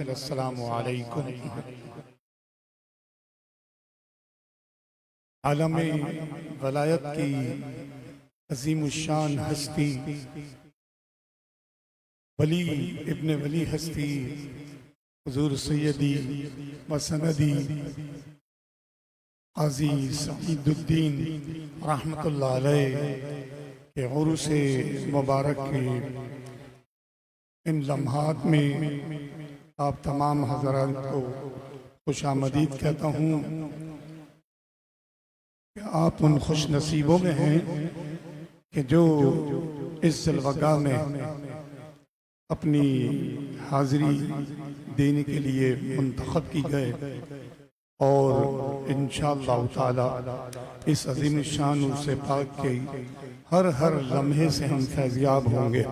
السلام علیکم۔ عالم ولایت کی عظیم الشان ہستی، ولی ابن ولی ہستی، حضور سیدی و سندی قاضی سعید الدین رحمت اللہ علیہ کے عرس مبارک کے ان لمحات میں آپ تمام حضرات کو خوش آمدید کہتا ہوں کہ آپ ان خوش نصیبوں میں ہیں کہ جو اس ذوالفقار میں اپنی حاضری دینے کے لیے منتخب کی گئے، اور انشاءاللہ تعالی اس عظیم الشان عرس پاک کے ہر لمحے سے ہم فیضیاب ہوں گے۔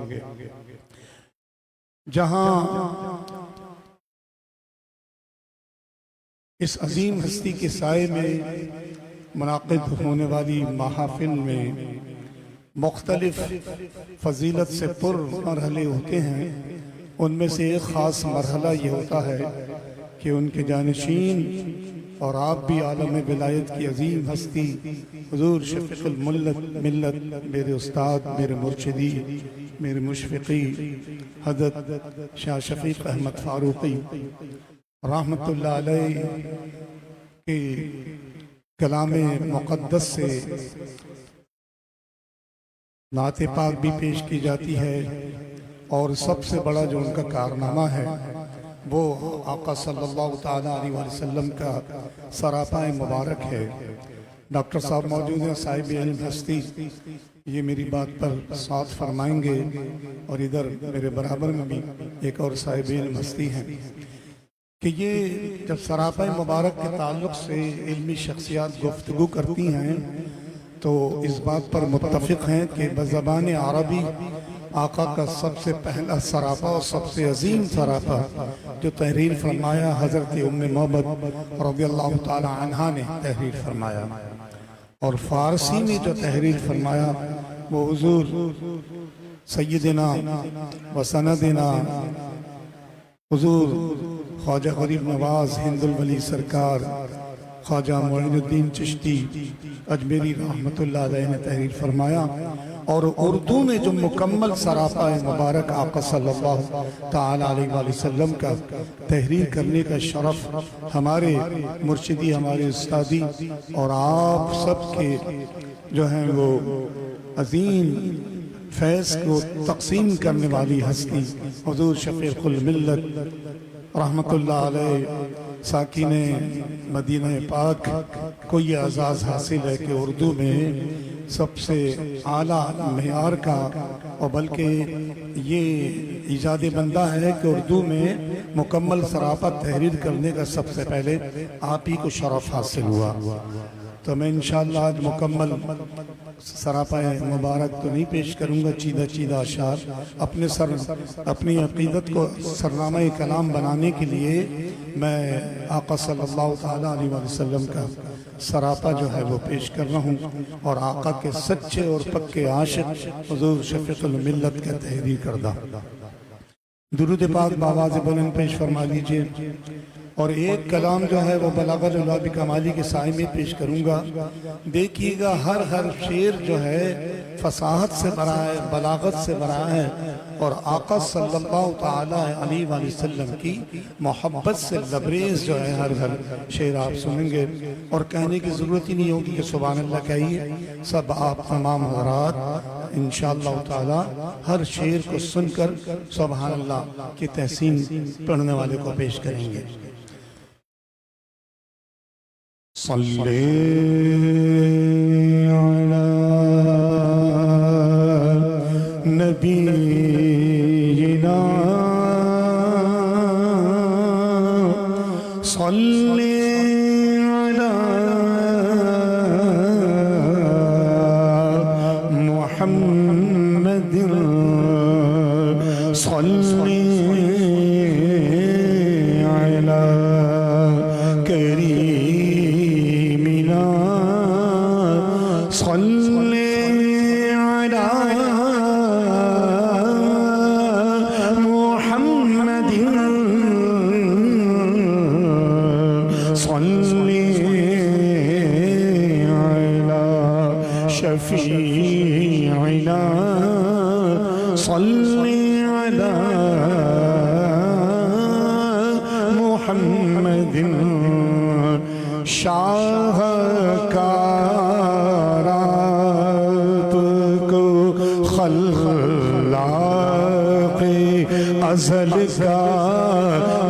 جہاں اس عظیم ہستی کے سائے میں منعقد ہونے والی محافل میں مختلف فضیلت سے پر مرحلے ہوتے ہیں، ان میں سے ایک خاص مرحلہ یہ ہوتا ہے کہ ان کے جانشین اور آپ بھی عالم ولایت کی عظیم ہستی حضور شفیق الملت، میرے استاد، میرے مرشدی، میرے مشفقی حضرت شاہ شفیق احمد فاروقی رحمت اللہ علیہ کے کلام مقدس سے نعت پاک بھی پیش کی جاتی ہے، اور سب سے بڑا جو ان کا کارنامہ ہے وہ آقا صلی اللہ تعالیٰ علیہ وسلم کا سراپا مبارک ہے۔ ڈاکٹر صاحب موجود ہیں، صاحب علم ہستی، یہ میری بات پر ساتھ فرمائیں گے، اور ادھر میرے برابر میں بھی ایک اور صاحب علم ہستی ہیں کہ یہ جب سراپا مبارک کے تعلق سے علمی شخصیات گفتگو کرتی ہیں تو اس بات پر متفق ہیں کہ بزبان عربی آقا کا سب سے پہلا سراپا اور سب سے عظیم سراپا جو تحریر فرمایا حضرت ام محمد رضی اللہ تعالی عنہا نے تحریر فرمایا، اور فارسی میں جو تحریر فرمایا وہ حضور سیدنا و سندنا حضور خواجہ غریب نواز ہند الولی سرکار خواجہ معین الدین چشتی اجمیری رحمت اللہ علیہ نے تحریر فرمایا، اور اردو میں جو مکمل سراپا مبارک آقا صلی اللہ تعالیٰ علیہ وآلہ وسلم کا تحریر کرنے کا شرف ہمارے مرشدی، ہمارے استادی اور آپ سب کے جو ہیں وہ عظیم فیض کو تقسیم کرنے والی ہستی حضور شفیق الملت رحمت اللہ علیہ ساکن مدینہ پاک کو یہ اعزاز حاصل ہے کہ اردو میں سب سے اعلیٰ معیار کا، اور بلکہ یہ ایجاد بندہ ہے کہ اردو میں مکمل سراپا تحریر کرنے کا سب سے پہلے آپ ہی کو شرف حاصل ہوا۔ تو میں انشاءاللہ آج مکمل سراپا مبارک تو نہیں پیش کروں گا، چیدہ اشعار اپنی عقیدت کو سرنامہ کلام بنانے کے لیے میں آقا صلی اللہ تعالیٰ علیہ وسلم کا سراپا جو ہے وہ پیش کر رہا ہوں، اور آقا کے سچے اور پکے عاشق حضور شفیق الملت کا تحریر کردہ درود پاک بآواز بلند پیش فرما لیجئے۔ اور ایک کلام جو ہے وہ بلاغت العلوم کمالی کے سائے میں پیش کروں گا۔ دیکھیے گا ہر شعر جو ہے فصاحت سے بھرا ہے، بلاغت سے بھرا ہے، اور آقا صلی اللہ تعالیٰ علیہ وآلہ وسلم کی محبت سے لبریز جو ہے ہر شعر آپ سنیں گے، اور کہنے کی ضرورت ہی نہیں ہوگی کہ سبحان اللہ کہیے، سب آپ تمام حضرات انشاءاللہ تعالیٰ ہر شعر کو سن کر سبحان اللہ کی تحسین پڑھنے والے کو پیش کریں گے۔ صلی علی نبینا صلی علی محمد صلی علی کریم صلی علی محمد شفيعنا صل على محمد شاہکارات کو خلاق ازل کا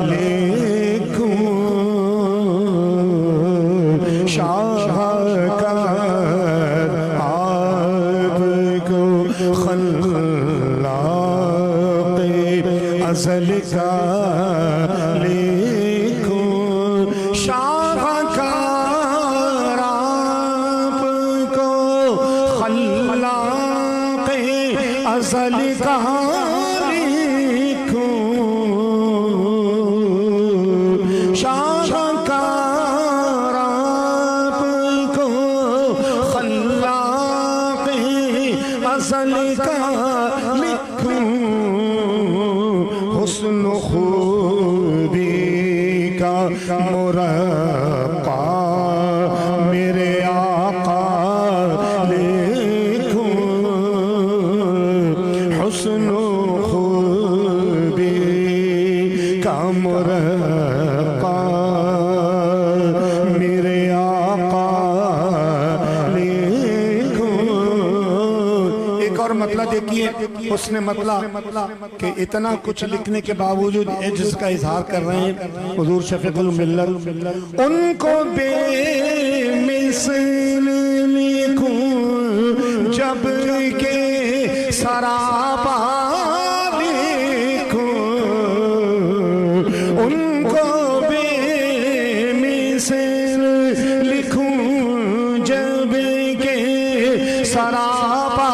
لیکن شاہکار آپ کو خلاق ازل کا لیکن شاہکار آپ کو خلاق ازل کا ازل کا لکھوں حسن خوبی کا مرقع میرے آقا لکھوں حسن خوبی کا مرقع میرے آقا مطلب دیکھیے اس نے مطلب کہ اتنا کچھ لکھنے کے باوجود عجز کا اظہار کر رہے ہیں حضور شفیق الملت ان کو بے مثل لکھوں جب کہ سراپا لکھوں ان کو بے مثل لکھوں جب کہ سراپا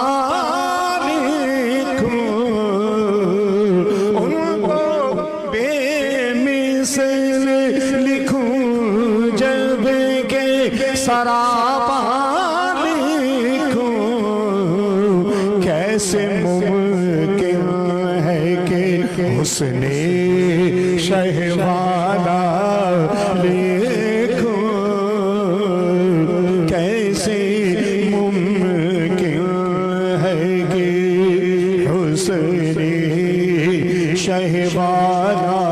سراپا لکھوں کیسے ممکن ہے کہ حسن شہوالہ لکھوں کیسے ممکن ہے کہ حسن شہوالہ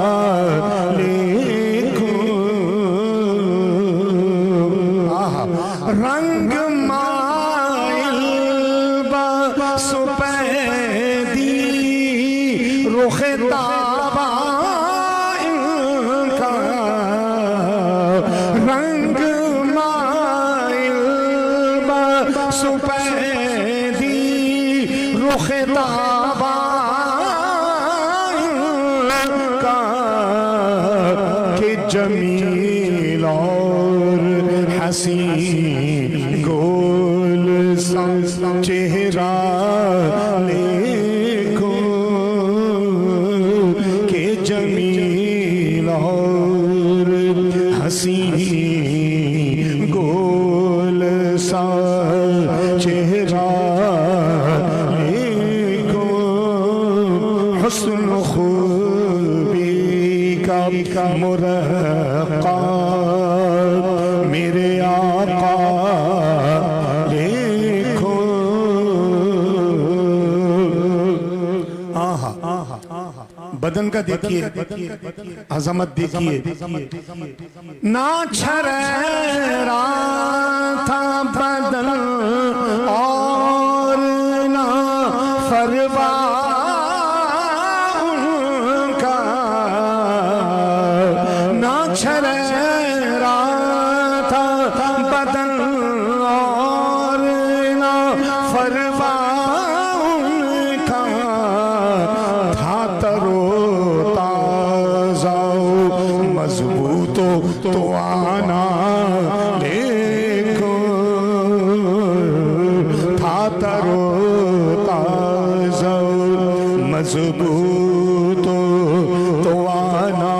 رنگ مائل بسپیدی رخ تابا کا رنگ مائل بسپیدی رخ تابا کا کہ جمیل اور حسین گول سا چہرہ لکھو کہ جمیل اور حسین گول سا چہرہ لکھو حسن خوبی کا مرقع میرے آقا لکھو بدن کا دیکھیے عظمت دیکھیے نہ چھریرا تھا بدن اور نہ فروا کا نہ چھریرا تھا بدن اور نہ فروا کا تھا ترو تازہ مضبوط تو آنا دیکھو تھا ترو تازہ مضبوط تو آنا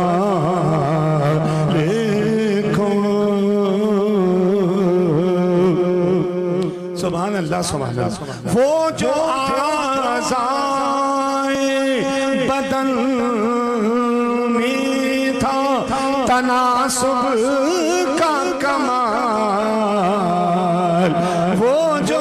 سبحان اللہ سبحان اللہ وہ جو اعضائے بدن میں تھا تناسب کا کمال وہ جو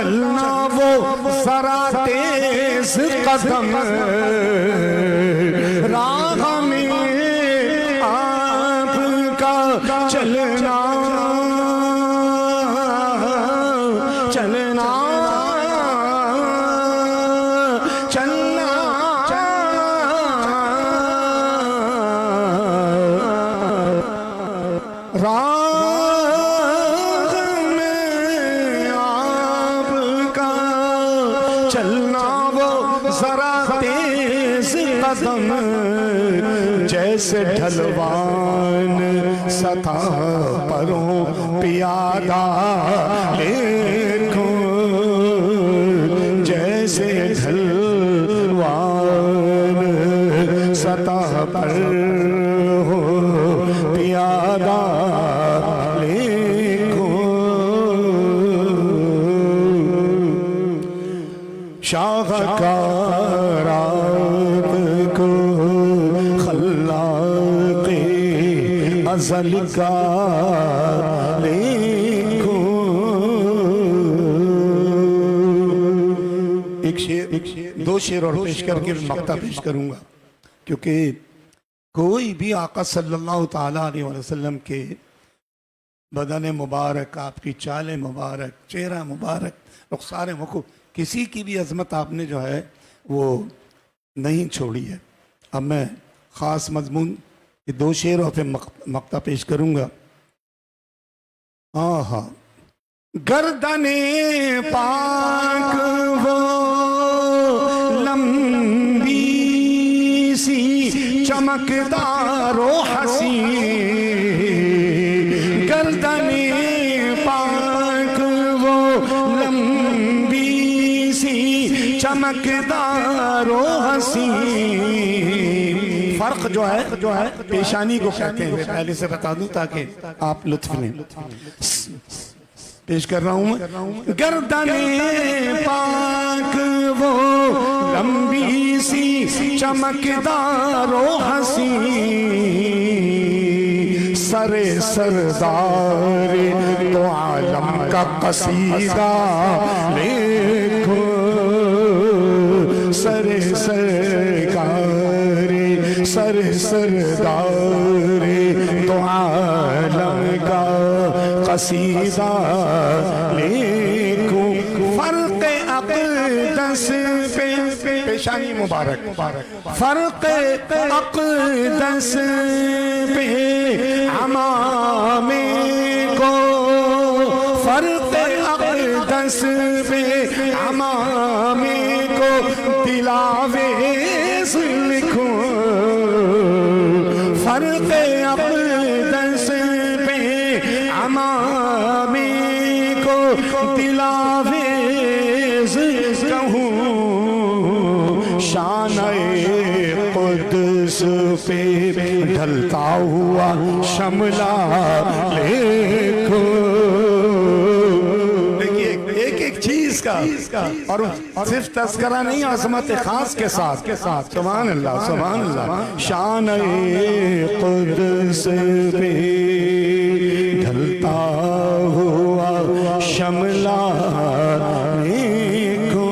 چلنا وہ ذرا تیز قدم راہ میں آپ کا چلنا چلنا چلنا راہ میں آپ کا چلنا وہ ذرا تیز قدم جیسے ڈھلوان سطح پروں پیادہ لیکن جیسے ڈھلوان سطح پر ہو پیادہ شاہکار آپ کو خلاق ازل کا دیکھو. دو شعر اور پیش کر کے مقطع پیش کروں گا، کیونکہ کوئی بھی آقا صلی اللہ تعالیٰ علیہ وسلم کے بدن مبارک، آپ کی چال مبارک، چہرہ مبارک، رخسار مخ، کسی کی بھی عظمت آپ نے جو ہے وہ نہیں چھوڑی ہے. اب میں خاص مضمون کے دو شعر اور پھر مقطع پیش کروں گا. آہا گردن پاک وہ لمبی سی چمکدار و حسین، گردن پاک وہ لمبی چمکدار و حسین. فرق جو ہے پیشانی کو کہتے ہیں، پہلے سے بتا دوں تاکہ آپ لطف لیں. پیش کر رہا ہوں میں. گردن پاک وہ لمبی سی چمکدار و حسین، سر سردار تو عالم کا قصیدہ دیکھو، سر سرکار سر سردار تو عالم کا قصیدہ لیکو. فرق اقدس پہ پیشانی مبارک، فرق اقدس پہ عمامے کو، فرق اقدس پہ عمامے کو دلاویز لکھو. فرق اقدس پہ عمامے کو دلاویز کہوں. شانِ قدس پہ ڈھلتا ہوا شملہ دیکھو. ایک چیز کا اور صرف تذکرہ نہیں، عظمت خاص کے ساتھ. سبحان اللہ سبحان اللہ. شانِ قدس پہ ڈھلتا ہوا شملہ دیکھو.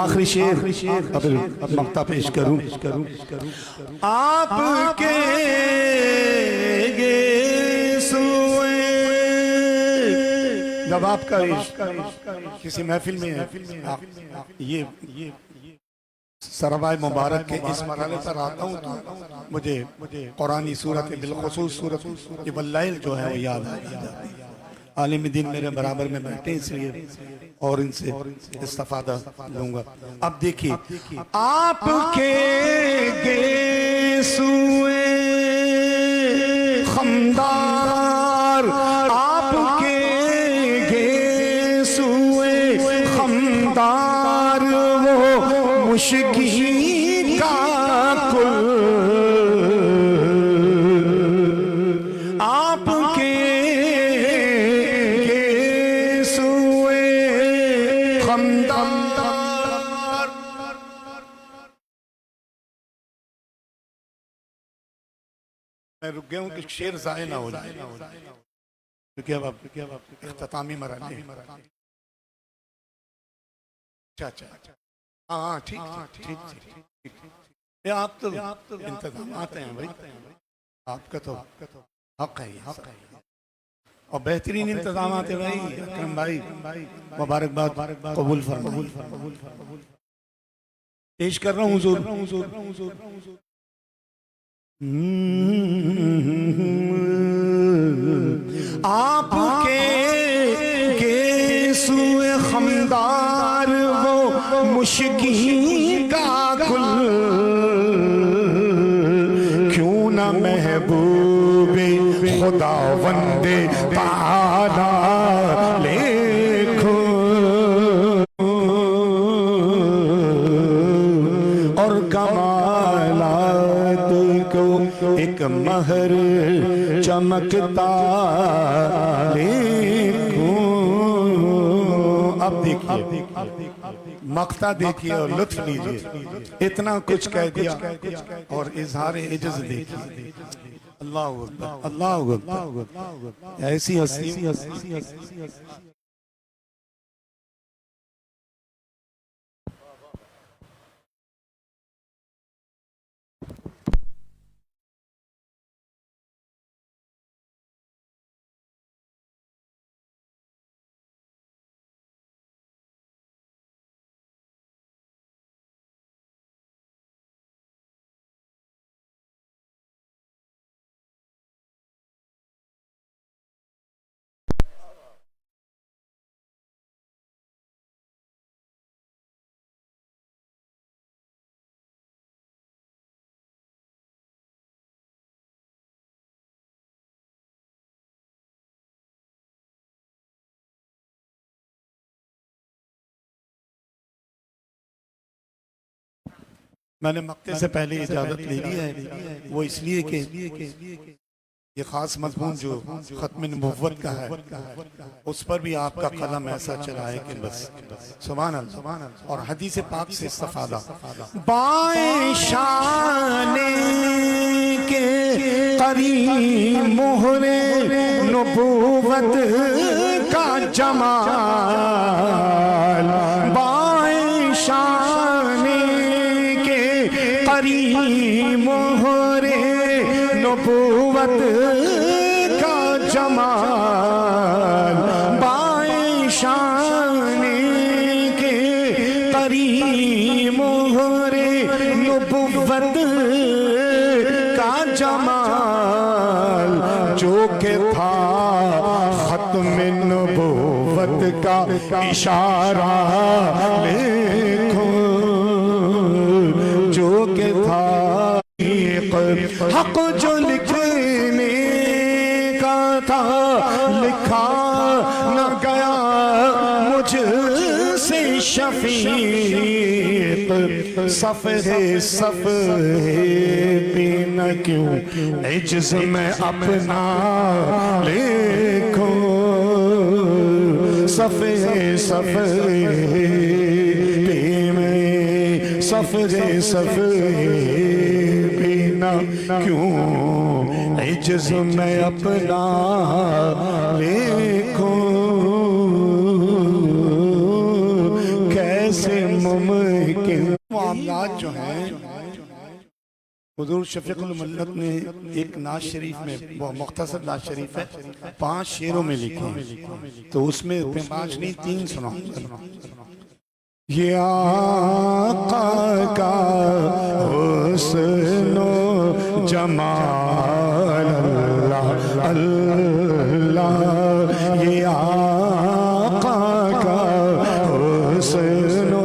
آخری شعر مقطع پیش کروں. آپ کے جب آپ کا کسی محفل میں یہ سربائے مبارک کے اس مرحلے پر آتا ہوں تو مجھے قرآنی صورت بالخصوص صورت واللیل جو ہے وہ یاد آ جاتی ہے. عالم دین میرے برابر میں بیٹھے اس لیے اور ان سے استفادہ لوں گا. اب دیکھیے آپ کے گیسوئے خمدار، آپ کے گیسوئے خمدار وہ مشکی کا کل، آپ کے میں رک گیا ہوں کہ شعر ضائع نہ ہو جائے. کیا اختتامی مراحل. اچھا ہاں ٹھیک. آپ تو انتظامات ہیں بھائی، آپ کا تو حق ہے. اور بہترین انتظامات ہیں بھائی. اکرم بھائی مبارکباد قبول فرمائیں. پیش کر رہا ہوں حضور. آپ کے سوئے خمدار وہ مشکین کا گل، کیوں نہ محبوب خداوند تعالی لکھو. اور کمالات کو ایک مہر چمکتا لکھو. اب دیکھیے مقطع دیکھیے اور لطف لیجئے. اتنا کچھ کہہ دیا اور اظہار عجز دیکھیے. اللہ اکبر اللہ اکبر. ایسی ہستی میں نے مقطع سے پہلے اجازت لے لی ہے. وہ اس لیے کہ یہ خاص مضمون جو ختم نبوت کا ہے اس پر بھی آپ کا قلم ایسا چلا ہے کہ بس سبحان اللہ. اور حدیث پاک سے استفادہ. بائیں شان کے قریب مہر نبوت کا جمال، بائیں شان مہر نبوت کا جمال، بائیں شان کے قریب مہر نبوت کا جمال، جو کہ تھا ختم نبوت کا اشارہ لکھو. جو کہ تھا حق جو لکھنے کا تھا لکھا نہ گیا مجھ سے شفیق. صفحے پہ نہ کیوں عجز میں اپنا لکھوں. صفحے پہ میں صفحے پینا کیوں عجز میں اپنا لکھوں. کیسے ممکن معاملات جو ہیں حضور شفیق الملت نے ایک نعت شریف میں، وہ مختصر نعت شریف ہے، 5 شعروں میں لکھی ہے. تو اس میں 5 نہیں 3 سناؤں. یہ آقا کا حسن و جمال اللہ اللہ، یہ آقا کا حسن و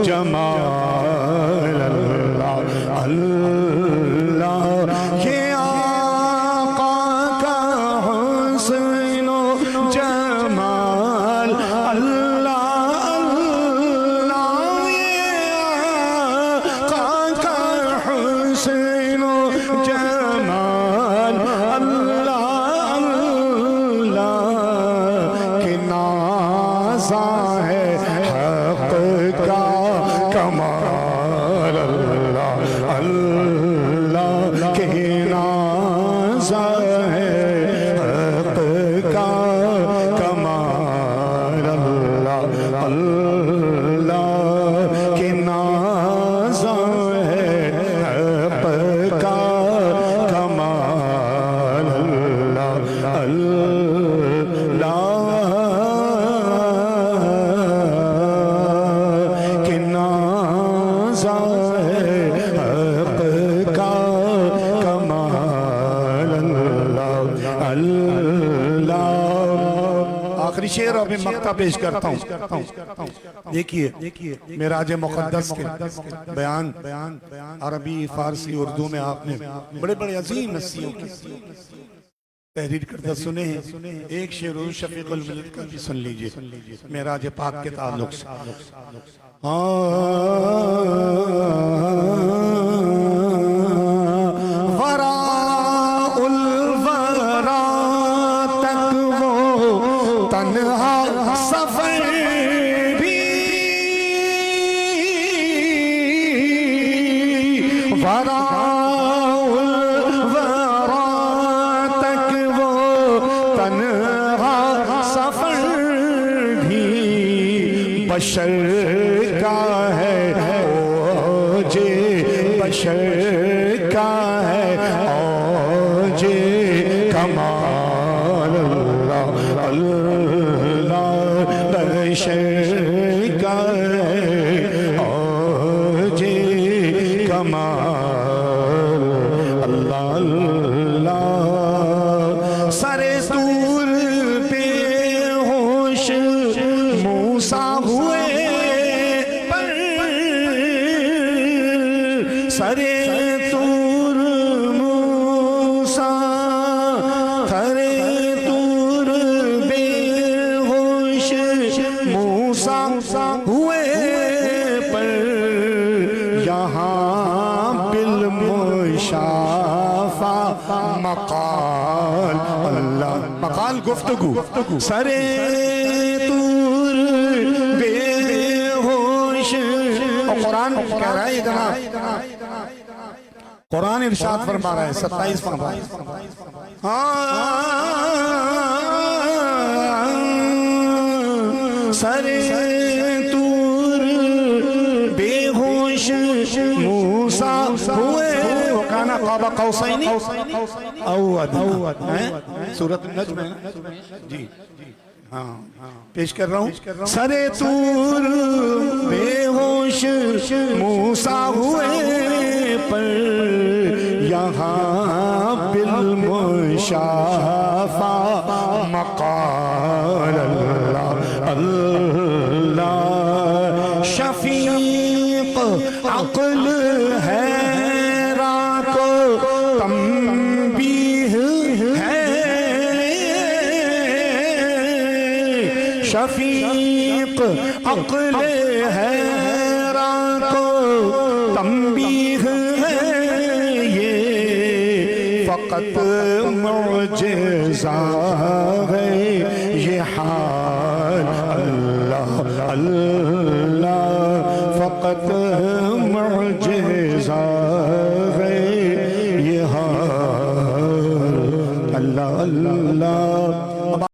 جمال اللہ اللہ، یہ آقا کا حسن و جمال اللہ. کمال اللہ اللہ کے نازا ہے حق کا اللہ کہ نازا ہے حق کا کمال اللہ اللہ کہ نازا ہے حق کا کمال اللہ اللہ آخری شعر اور میں مقطع پیش کرتا ہوں دیکھیے معراج مقدس کے بیان عربی فارسی اردو میں آپ نے بڑے بڑے عظیم نصیحوں کی تحریر کردہ سنے ہیں ایک شعر شفیق الملت کا بھی سن لیجئے معراج پاک کے تعلق سے وراء الورا تک وہ تنہا سفر بھی وراء الورا تک وہ تنہا سفر بھی بشر کا ہے اوج بشر کا ہے اوج کمال اللہ اللہ بشر کا ہے اوج کمال اللہ اللہ سرے طور پہ ہوش موسیٰ ہوئے پر سرے طور موسیٰ سرے طور بے ہوش موسیٰ ہوئے پر یہاں بالمشافہ مقال اللہ مقال گفتگو سرے طور بے ہوش اور قرآن کہہ رہا ہے اتنا قرآن ارشاد فرما رہا ہے 27 فرما سرے طور بے ہوش موسیٰ ہوئے وَكَانَ قَابَ قَوْسَيْنِ أَوْ أَدْنَىٰ سورۃ النجم ہے جی ہاں پیش کر رہا ہوں سرے طور بے ہوش موسیٰ ہوئے پر یہاں بالمشافہ مقال اللہ اللہ شفیق عقل ہے راکو تنبیہ ہے شفیق عقل ہے راکو تنبیہ ہے یہ فقط معجزہ ہے یہ حال اللہ اللہ فقط معجزہ ہے یہ حال اللہ اللہ